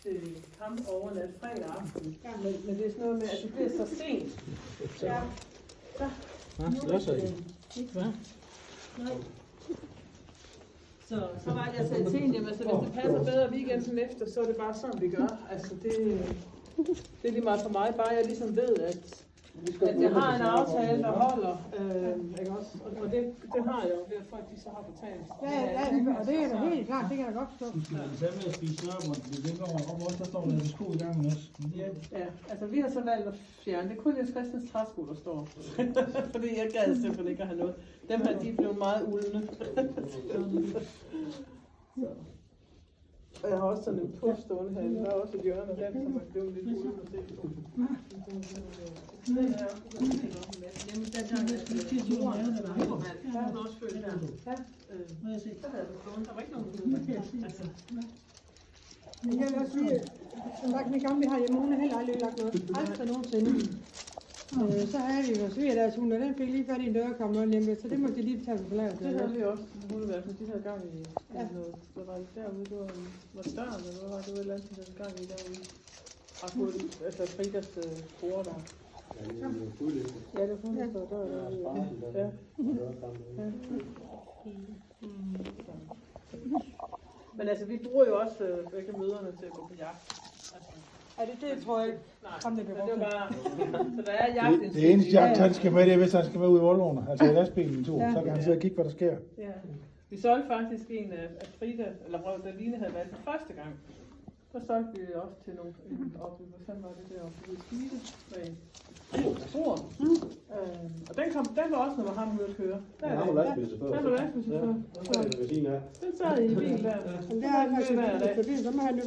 til kamp overnat fredag aften. Men det er sådan noget med, at det bliver så sent. Ja. Så var jeg sagde til hende, jamen, altså, hvis det passer bedre weekenden efter, så er det bare sådan, vi gør. Altså, det er lige meget for mig, bare jeg ligesom ved, at jeg har en aftale, der holder, ikke også? Og det har jeg jo ved, at folk de så har betalt. Ja, og det er da helt klart, det kan jeg godt forstå. Ja, det er med at spise smørbrød, det går op også, der står der sko i gangen også. Ja, altså vi har så valgt at fjerne, det er kun Jens Christians træsko, der står. Fordi jeg gad simpelthen ikke at have noget. Dem her, de er blevet meget uldne. Og jeg har også sådan en puff stående herinde, der er også et hjørne der, som er blevet lidt uldne at se på. Den her, jamen den her, der har du også følt der. Ja, må jeg se. Der havde du stående, der var ikke nogen altså. Jeg vil også sige, som sagt, min gamle har hjemme, hun har heller aldrig lagt noget. Aldrig nogensinde. Så havde vi jo svigerdags hund, og den fik lige fat i en dør og kom noget hjemme, så det måtte de lige betale for lavet. Det havde vi også. De havde gang i noget. Der var derude, det var døren, eller hvad var det? Det var et eller andet, der havde gang i derude. Altså Fridas bror der. Ja, det var hun, der stod derude. Ja. Men altså, vi bruger jo også begge møderne til at gå på jagt. Altså, Ja, det tror jeg ikke. Nej, det var bare, så der er jagt. Det eneste jagt, han skal med, det er, hvis han skal med ud i Voldlåner, altså i lastbilen en tur, så kan han sidde og kigge, hvad der sker. Ja. Vi solgte faktisk en af Frida, eller da Line havde valgt den første gang. Så solgte vi også til nogle, oppe, hvad fanden var det deroppe, ved Skide, med Thor. Og den var også, når han hørte køre. Han var lastbilchauffør. Han var lastbilchauffør. Den sad ved siden af. Den sad i bilen der. Det er altså, så må han jo